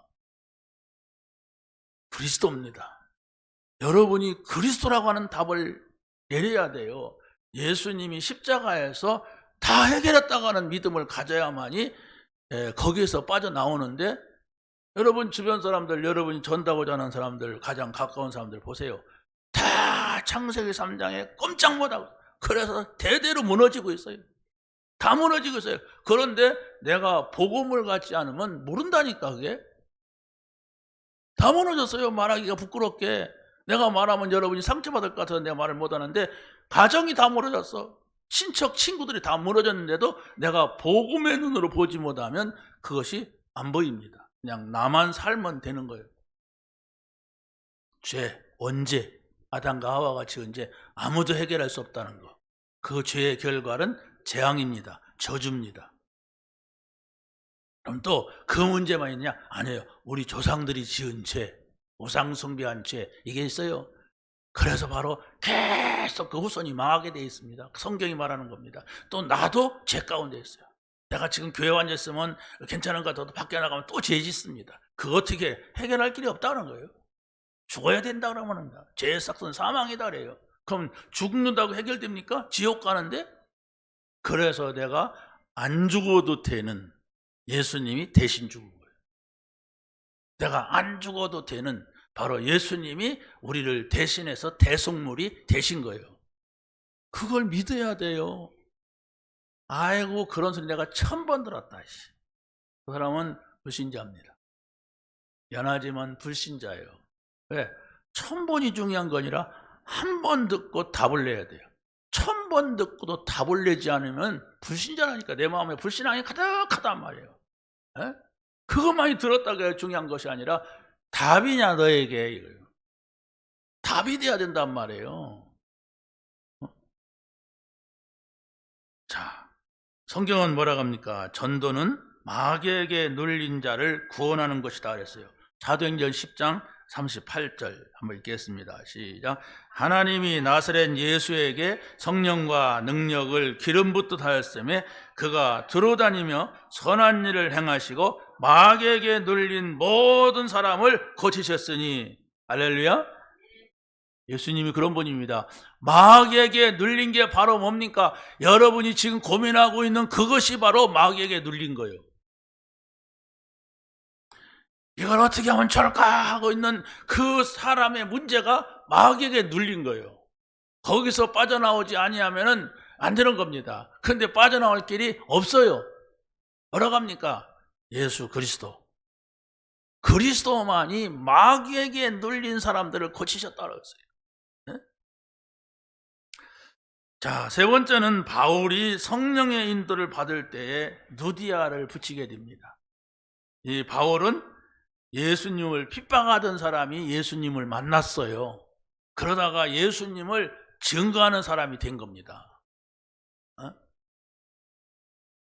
A: 그리스도입니다. 여러분이 그리스도라고 하는 답을 내려야 돼요. 예수님이 십자가에서 다 해결했다고 하는 믿음을 가져야만이 거기에서 빠져나오는데, 여러분 주변 사람들, 여러분이 전다고자 하는 사람들, 가장 가까운 사람들 보세요. 다 창세기 3장에 꼼짝 못하고, 그래서 대대로 무너지고 있어요. 다 무너지고 있어요. 그런데 내가 복음을 갖지 않으면 모른다니까. 그게 다 무너졌어요. 말하기가 부끄럽게. 내가 말하면 여러분이 상처받을 것 같아서 내가 말을 못하는데, 가정이 다 무너졌어. 친척 친구들이 다 무너졌는데도 내가 복음의 눈으로 보지 못하면 그것이 안 보입니다. 그냥 나만 살면 되는 거예요. 죄, 원죄, 아담과 하와가 지은 죄, 아무도 해결할 수 없다는 거. 그 죄의 결과는 재앙입니다. 저주입니다. 그럼 또 그 문제만 있냐? 아니에요. 우리 조상들이 지은 죄, 우상 숭배한 죄, 이게 있어요. 그래서 바로 계속 그 후손이 망하게 되어 있습니다. 성경이 말하는 겁니다. 또 나도 죄 가운데 있어요. 내가 지금 교회 앉았으면 괜찮은 것 같아도 밖에 나가면 또 죄 짓습니다. 그거 어떻게 해결할 길이 없다는 거예요. 죽어야 된다 그러면 죄의 싹은 사망이다 그래요. 그럼 죽는다고 해결됩니까? 지옥 가는데? 그래서 내가 안 죽어도 되는, 예수님이 대신 죽은 거예요. 내가 안 죽어도 되는, 바로 예수님이 우리를 대신해서 대속물이 되신 거예요. 그걸 믿어야 돼요. 아이고, 그런 소리 내가 1000번 들었다. 그 사람은 불신자입니다. 연하지만 불신자예요. 왜? 1000번이 중요한 거 아니라 한 번 듣고 답을 내야 돼요. 1000번 듣고도 답을 내지 않으면 불신자라니까. 내 마음에 불신앙이 가득하단 말이에요. 에? 그것만이 들었다가 중요한 것이 아니라 답이냐 너에게, 이거예요. 답이 돼야 된단 말이에요. 자, 성경은 뭐라고 합니까? 전도는 마귀에게 눌린 자를 구원하는 것이다 그랬어요. 사도행전 10장 38절 한번 읽겠습니다. 시작. 하나님이 나사렛 예수에게 성령과 능력을 기름 붓듯 하였으며 그가 들어다니며 선한 일을 행하시고 마귀에게 눌린 모든 사람을 고치셨으니. 할렐루야. 예수님이 그런 분입니다. 마귀에게 눌린 게 바로 뭡니까? 여러분이 지금 고민하고 있는 그것이 바로 마귀에게 눌린 거예요. 이걸 어떻게 하면 좋을까 하고 있는 그 사람의 문제가 마귀에게 눌린 거예요. 거기서 빠져나오지 아니하면 안 되는 겁니다. 그런데 빠져나올 길이 없어요. 뭐라고 합니까? 예수 그리스도. 그리스도만이 마귀에게 눌린 사람들을 고치셨다고 했어요. 네? 자, 세 번째는 바울이 성령의 인도를 받을 때에 누디아를 붙이게 됩니다. 이 바울은 예수님을 핍박하던 사람이 예수님을 만났어요. 그러다가 예수님을 증거하는 사람이 된 겁니다.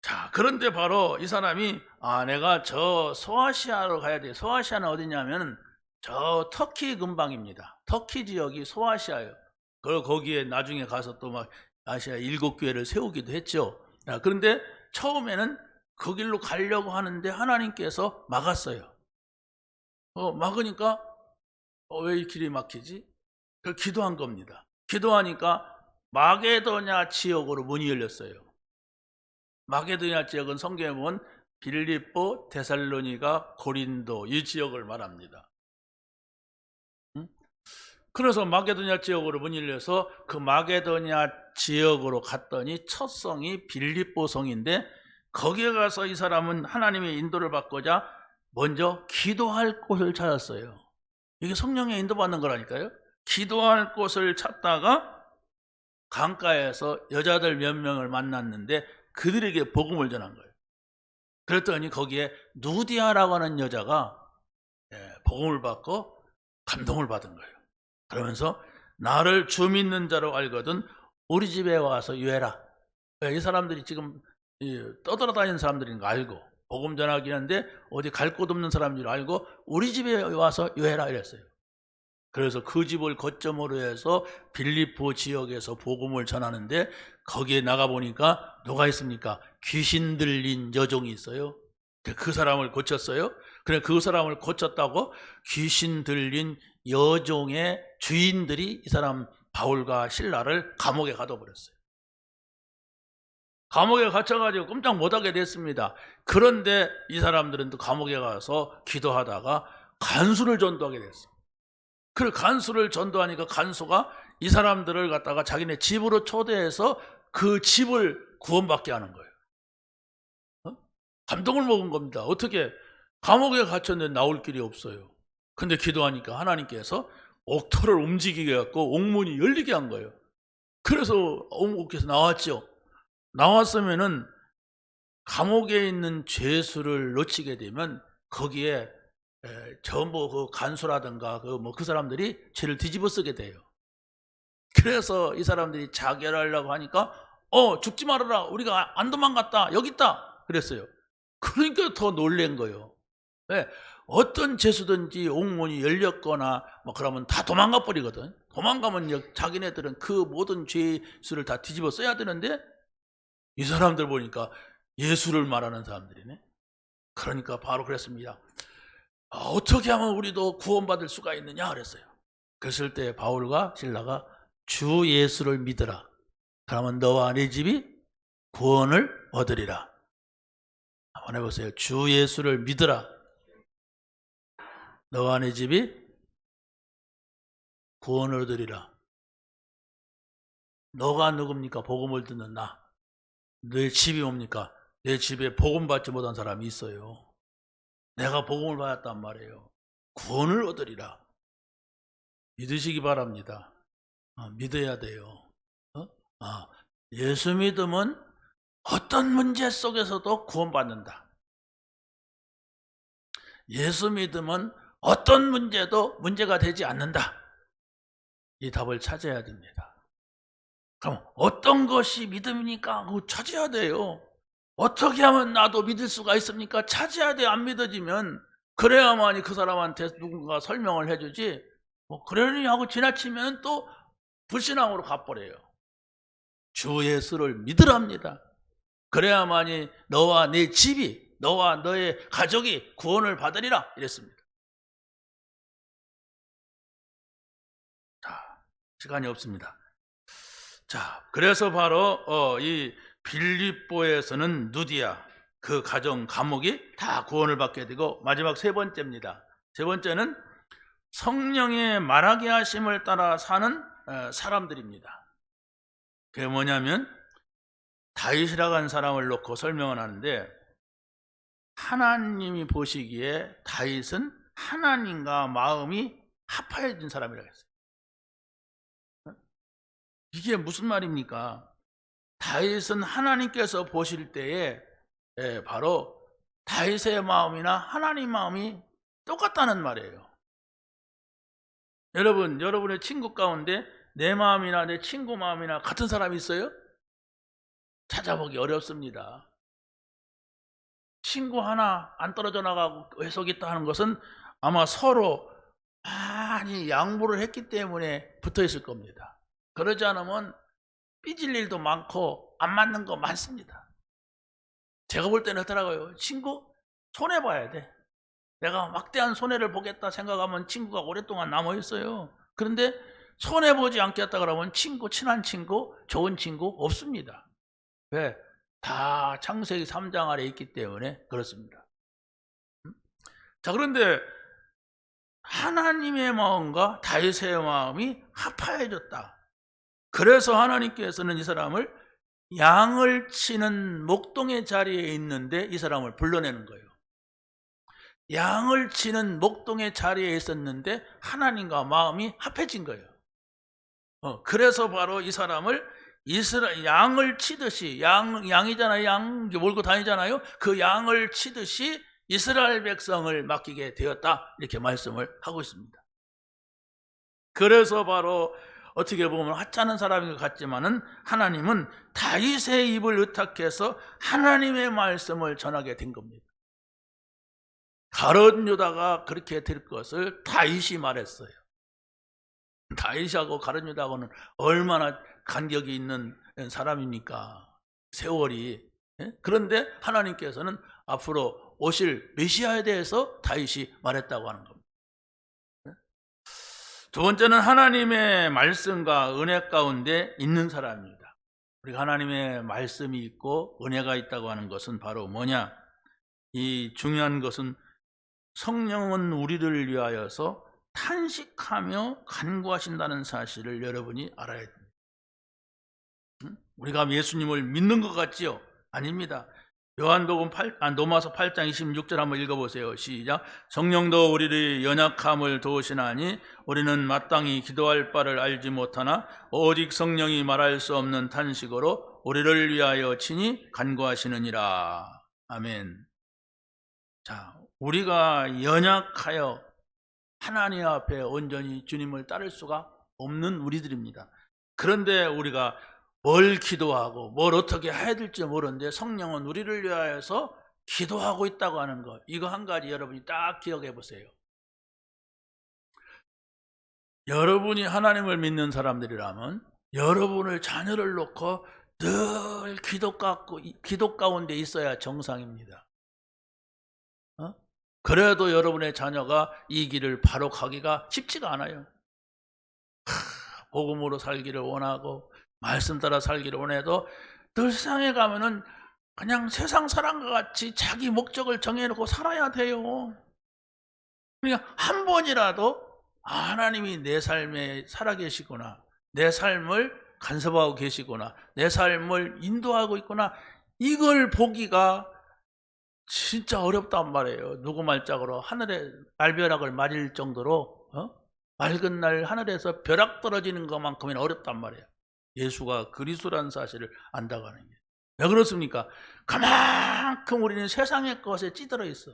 A: 자, 그런데 바로 이 사람이 내가 저 소아시아로 가야 돼. 소아시아는 어디냐면 저 터키 근방입니다. 터키 지역이 소아시아예요. 그리고 거기에 나중에 가서 또 막 아시아 7교회를 세우기도 했죠. 그런데 처음에는 그 길로 가려고 하는데 하나님께서 막았어요. 막으니까 왜 이 길이 막히지? 그걸 기도한 겁니다. 기도하니까 마게도냐 지역으로 문이 열렸어요. 마게도냐 지역은 성경에 보면 빌립보, 데살로니가, 고린도 이 지역을 말합니다. 그래서 마게도냐 지역으로 문을 열어서 그 마게도냐 지역으로 갔더니 첫 성이 빌립보 성인데, 거기에 가서 이 사람은 하나님의 인도를 받고자 먼저 기도할 곳을 찾았어요. 이게 성령의 인도받는 거라니까요. 기도할 곳을 찾다가 강가에서 여자들 몇 명을 만났는데 그들에게 복음을 전한 거예요. 그랬더니 거기에 누디아라고 하는 여자가 복음을 받고 감동을 받은 거예요. 그러면서 나를 주 믿는 자로 알거든 우리 집에 와서 유해라. 이 사람들이 지금 떠돌아다니는 사람들인 거 알고 복음 전하기 하는데 어디 갈 곳 없는 사람인 줄 알고 우리 집에 와서 유해라 이랬어요. 그래서 그 집을 거점으로 해서 빌립보 지역에서 복음을 전하는데, 거기에 나가보니까 누가 있습니까? 귀신 들린 여종이 있어요. 그 사람을 고쳤어요. 그래, 그 사람을 고쳤다고 귀신 들린 여종의 주인들이 이 사람 바울과 실라를 감옥에 가둬버렸어요. 감옥에 갇혀가지고 꼼짝 못하게 됐습니다. 그런데 이 사람들은 또 감옥에 가서 기도하다가 간수를 전도하게 됐어요. 그 간수를 전도하니까 간수가 이 사람들을 갖다가 자기네 집으로 초대해서 그 집을 구원받게 하는 거예요. 감동을 먹은 겁니다. 어떻게 감옥에 갇혔는데 나올 길이 없어요. 근데 기도하니까 하나님께서 옥토를 움직이게 해갖고 옥문이 열리게 한 거예요. 그래서 옥에서 나왔죠. 나왔으면은 감옥에 있는 죄수를 놓치게 되면 거기에 전부 그 간수라든가 그 사람들이 죄를 뒤집어 쓰게 돼요. 그래서 이 사람들이 자결하려고 하니까 죽지 말아라, 우리가 안 도망갔다, 여기 있다 그랬어요. 그러니까 더 놀란 거예요. 왜? 어떤 죄수든지 옥문이 열렸거나 그러면 다 도망가 버리거든. 도망가면 자기네들은 그 모든 죄수를 다 뒤집어 써야 되는데, 이 사람들 보니까 예수를 말하는 사람들이네. 그러니까 바로 그랬습니다. 어떻게 하면 우리도 구원받을 수가 있느냐 그랬어요. 그랬을 때 바울과 실라가 주 예수를 믿으라, 그러면 너와 네 집이 구원을 얻으리라. 한번 해보세요. 주 예수를 믿으라, 너와 네 집이 구원을 얻으리라. 너가 누굽니까? 복음을 듣는 나. 내 집이 뭡니까? 내 집에 복음 받지 못한 사람이 있어요. 내가 복음을 받았단 말이에요. 구원을 얻으리라. 믿으시기 바랍니다. 믿어야 돼요. 예수 믿으면 어떤 문제 속에서도 구원받는다. 예수 믿으면 어떤 문제도 문제가 되지 않는다. 이 답을 찾아야 됩니다. 그럼 어떤 것이 믿음이니까 그거 찾아야 돼요. 어떻게 하면 나도 믿을 수가 있습니까? 찾아야 돼요. 안 믿어지면. 그래야만이 그 사람한테 누군가 설명을 해주지, 그러니 하고 지나치면 또 불신앙으로 가버려요. 주 예수를 믿으랍니다. 그래야만이 너와 내 집이, 너와 너의 가족이 구원을 받으리라 이랬습니다. 자, 시간이 없습니다. 자, 그래서 바로 이 빌립보에서는 누디아 그 가정 감옥이 다 구원을 받게 되고, 마지막 세 번째입니다. 세 번째는 성령의 말하게 하심을 따라 사는 사람들입니다. 그게 뭐냐면 다윗이라고 하는 사람을 놓고 설명을 하는데, 하나님이 보시기에 다윗은 하나님과 마음이 합하여진 사람이라고 했어요. 이게 무슨 말입니까? 다윗은 하나님께서 보실 때에 바로 다윗의 마음이나 하나님 마음이 똑같다는 말이에요. 여러분, 여러분의 친구 가운데 내 마음이나 내 친구 마음이나 같은 사람이 있어요? 찾아보기 어렵습니다. 친구 하나 안 떨어져 나가고 계속 있다 하는 것은 아마 서로 많이 양보를 했기 때문에 붙어 있을 겁니다. 그러지 않으면 삐질 일도 많고 안 맞는 거 많습니다. 제가 볼 때는 어떠라고요? 친구 손해봐야 돼. 내가 막대한 손해를 보겠다 생각하면 친구가 오랫동안 남아있어요. 그런데 손해보지 않겠다 그러면 친구, 친한 친구, 좋은 친구 없습니다. 왜? 다 창세기 3장 아래 있기 때문에 그렇습니다. 자, 그런데 하나님의 마음과 다윗의 마음이 합하여졌다. 그래서 하나님께서는 이 사람을 양을 치는 목동의 자리에 있는데 이 사람을 불러내는 거예요. 양을 치는 목동의 자리에 있었는데 하나님과 마음이 합해진 거예요. 그래서 바로 이 사람을 양을 치듯이, 양이잖아요. 양 몰고 다니잖아요. 그 양을 치듯이 이스라엘 백성을 맡기게 되었다. 이렇게 말씀을 하고 있습니다. 그래서 바로 어떻게 보면 하찮은 사람인 것 같지만은 하나님은 다윗의 입을 의탁해서 하나님의 말씀을 전하게 된 겁니다. 가룟 유다가 그렇게 될 것을 다윗이 말했어요. 다윗하고 가룟 유다하고는 얼마나 간격이 있는 사람입니까? 세월이. 그런데 하나님께서는 앞으로 오실 메시아에 대해서 다윗이 말했다고 하는 겁니다. 두 번째는 하나님의 말씀과 은혜 가운데 있는 사람입니다. 우리가 하나님의 말씀이 있고 은혜가 있다고 하는 것은 바로 뭐냐? 이 중요한 것은 성령은 우리를 위하여서 탄식하며 간구하신다는 사실을 여러분이 알아야 됩니다. 우리가 예수님을 믿는 것 같지요? 아닙니다. 요한복음 로마서 8장 26절 한번 읽어보세요. 시작. 성령도 우리의 연약함을 도우시나니 우리는 마땅히 기도할 바를 알지 못하나 오직 성령이 말할 수 없는 탄식으로 우리를 위하여 친히 간구하시느니라. 아멘. 자, 우리가 연약하여 하나님 앞에 온전히 주님을 따를 수가 없는 우리들입니다. 그런데 우리가 뭘 기도하고 뭘 어떻게 해야 될지 모르는데 성령은 우리를 위하여서 기도하고 있다고 하는 것, 이거 한 가지 여러분이 딱 기억해 보세요. 여러분이 하나님을 믿는 사람들이라면 여러분의 자녀를 놓고 늘 기도 가운데 있어야 정상입니다. 그래도 여러분의 자녀가 이 길을 바로 가기가 쉽지가 않아요. 복음으로 살기를 원하고 말씀 따라 살기를 원해도 늘 세상에 가면은 그냥 세상 사람과 같이 자기 목적을 정해놓고 살아야 돼요. 그러니까 한 번이라도 하나님이 내 삶에 살아계시구나, 내 삶을 간섭하고 계시구나, 내 삶을 인도하고 있구나, 이걸 보기가 진짜 어렵단 말이에요. 누구 말짝으로 하늘에 날벼락을 맞을 정도로 맑은 날 하늘에서 벼락 떨어지는 것만큼은 어렵단 말이에요. 예수가 그리스도라는 사실을 안다고 하는 게. 왜 그렇습니까? 그만큼 우리는 세상의 것에 찌들어 있어.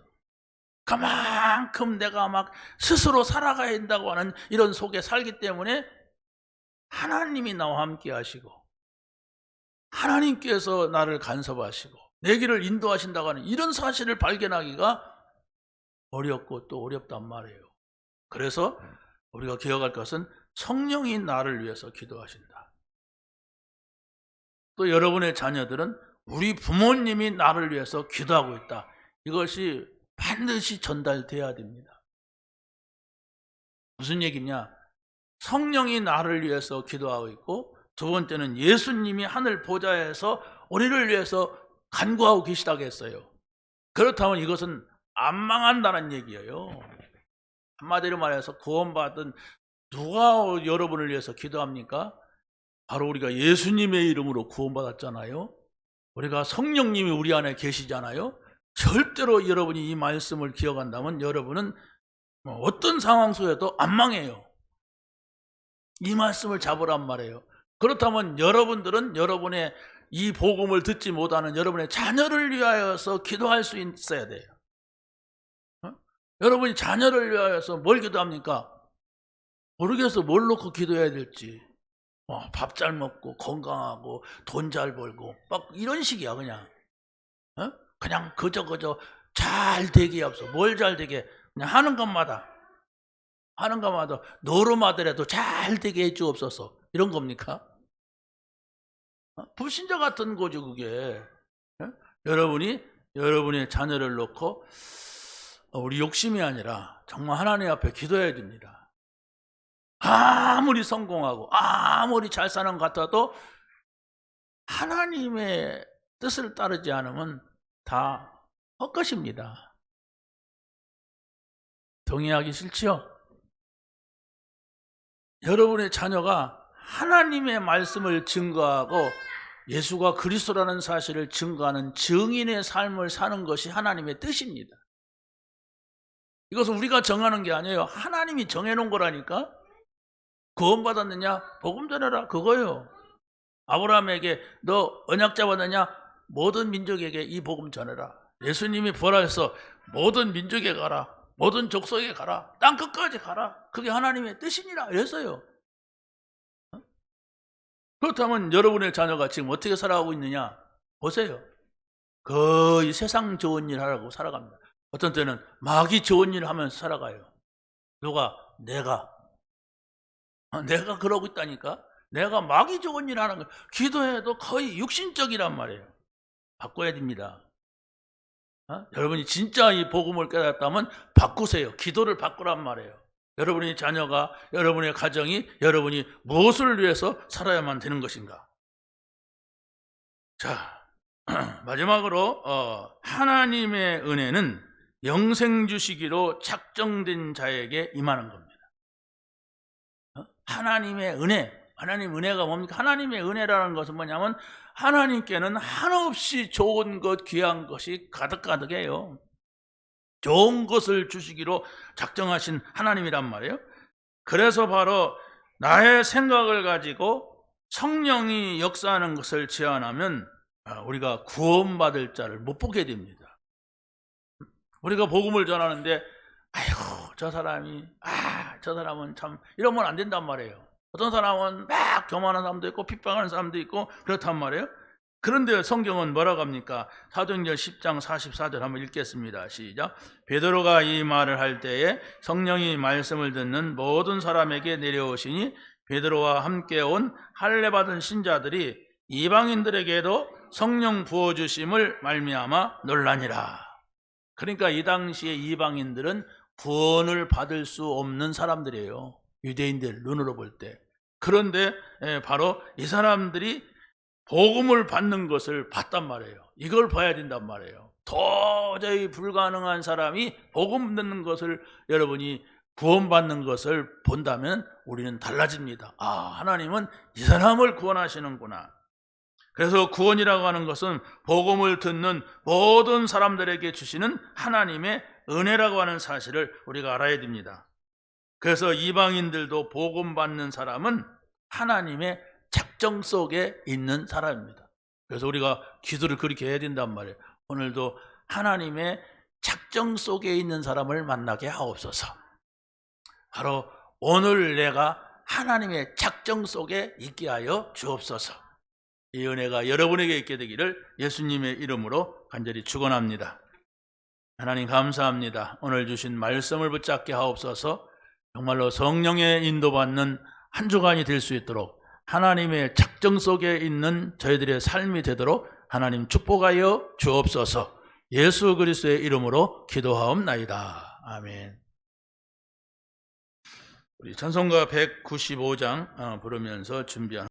A: 그만큼 내가 막 스스로 살아가야 된다고 하는 이런 속에 살기 때문에 하나님이 나와 함께 하시고 하나님께서 나를 간섭하시고 내 길을 인도하신다고 하는 이런 사실을 발견하기가 어렵고 또 어렵단 말이에요. 그래서 우리가 기억할 것은 성령이 나를 위해서 기도하신다. 또 여러분의 자녀들은 우리 부모님이 나를 위해서 기도하고 있다. 이것이 반드시 전달돼야 됩니다. 무슨 얘기냐? 성령이 나를 위해서 기도하고 있고 두 번째는 예수님이 하늘 보좌에서 우리를 위해서 간구하고 계시다고 했어요. 그렇다면 이것은 안 망한다는 얘기예요. 한마디로 말해서 구원받은 누가 여러분을 위해서 기도합니까? 바로 우리가 예수님의 이름으로 구원받았잖아요. 우리가 성령님이 우리 안에 계시잖아요. 절대로 여러분이 이 말씀을 기억한다면 여러분은 어떤 상황 속에도 안 망해요. 이 말씀을 잡으란 말이에요. 그렇다면 여러분들은 여러분의 이 복음을 듣지 못하는 여러분의 자녀를 위하여서 기도할 수 있어야 돼요. 여러분이 자녀를 위하여서 뭘 기도합니까? 모르겠어. 뭘 놓고 기도해야 될지. 밥 잘 먹고 건강하고 돈 잘 벌고 막 이런 식이야. 그냥 그저 잘 되게 없어. 뭘 잘 되게, 그냥 하는 것마다 노름하더라도 잘 되게 해주옵소서, 이런 겁니까? 불신자 같은 거죠 그게. 여러분이 여러분의 자녀를 놓고 우리 욕심이 아니라 정말 하나님 앞에 기도해야 됩니다. 아무리 성공하고 아무리 잘 사는 것 같아도 하나님의 뜻을 따르지 않으면 다 헛것입니다. 동의하기 싫지요? 여러분의 자녀가 하나님의 말씀을 증거하고 예수가 그리스도라는 사실을 증거하는 증인의 삶을 사는 것이 하나님의 뜻입니다. 이것은 우리가 정하는 게 아니에요. 하나님이 정해놓은 거라니까. 구원받았느냐? 복음 전해라. 그거예요. 아브라함에게 너 언약자 받았냐? 모든 민족에게 이 복음 전해라. 예수님이 부활해서 모든 민족에 가라. 모든 족속에 가라. 땅 끝까지 가라. 그게 하나님의 뜻이니라 이랬어요. 그렇다면 여러분의 자녀가 지금 어떻게 살아가고 있느냐? 보세요. 거의 세상 좋은 일 하라고 살아갑니다. 어떤 때는 마귀 좋은 일 하면서 살아가요. 누가? 내가 그러고 있다니까. 내가 마귀 좋은 일 하는 거. 기도해도 거의 육신적이란 말이에요. 바꿔야 됩니다. 여러분이 진짜 이 복음을 깨닫다면 바꾸세요. 기도를 바꾸란 말이에요. 여러분의 자녀가, 여러분의 가정이, 여러분이 무엇을 위해서 살아야만 되는 것인가? 자, 마지막으로 하나님의 은혜는 영생 주시기로 작정된 자에게 임하는 겁니다. 하나님의 은혜, 하나님 은혜가 뭡니까? 하나님의 은혜라는 것은 뭐냐면 하나님께는 한없이 좋은 것, 귀한 것이 가득가득해요. 좋은 것을 주시기로 작정하신 하나님이란 말이에요. 그래서 바로 나의 생각을 가지고 성령이 역사하는 것을 제한하면 우리가 구원받을 자를 못 보게 됩니다. 우리가 복음을 전하는데 아이고 저 사람은 참 이러면 안 된단 말이에요. 어떤 사람은 막 교만한 사람도 있고 핍박하는 사람도 있고 그렇단 말이에요. 그런데 성경은 뭐라고 합니까? 사도행전 10장 44절 한번 읽겠습니다. 시작. 베드로가 이 말을 할 때에 성령이 말씀을 듣는 모든 사람에게 내려오시니 베드로와 함께 온 할례 받은 신자들이 이방인들에게도 성령 부어주심을 말미암아 놀라니라. 그러니까 이 당시에 이방인들은 구원을 받을 수 없는 사람들이에요. 유대인들 눈으로 볼 때. 그런데 바로 이 사람들이 복음을 받는 것을 봤단 말이에요. 이걸 봐야 된단 말이에요. 도저히 불가능한 사람이 복음 듣는 것을, 여러분이 구원받는 것을 본다면 우리는 달라집니다. 하나님은 이 사람을 구원하시는구나. 그래서 구원이라고 하는 것은 복음을 듣는 모든 사람들에게 주시는 하나님의 은혜라고 하는 사실을 우리가 알아야 됩니다. 그래서 이방인들도 복음 받는 사람은 하나님의 작정 속에 있는 사람입니다. 그래서 우리가 기도를 그렇게 해야 된단 말이에요. 오늘도 하나님의 작정 속에 있는 사람을 만나게 하옵소서. 바로 오늘 내가 하나님의 작정 속에 있게 하여 주옵소서. 이 은혜가 여러분에게 있게 되기를 예수님의 이름으로 간절히 축원합니다. 하나님 감사합니다. 오늘 주신 말씀을 붙잡게 하옵소서. 정말로 성령의 인도받는 한 주간이 될 수 있도록 하나님의 작정 속에 있는 저희들의 삶이 되도록 하나님 축복하여 주옵소서. 예수 그리스도의 이름으로 기도하옵나이다. 아멘. 우리 찬송가 195장 부르면서 준비한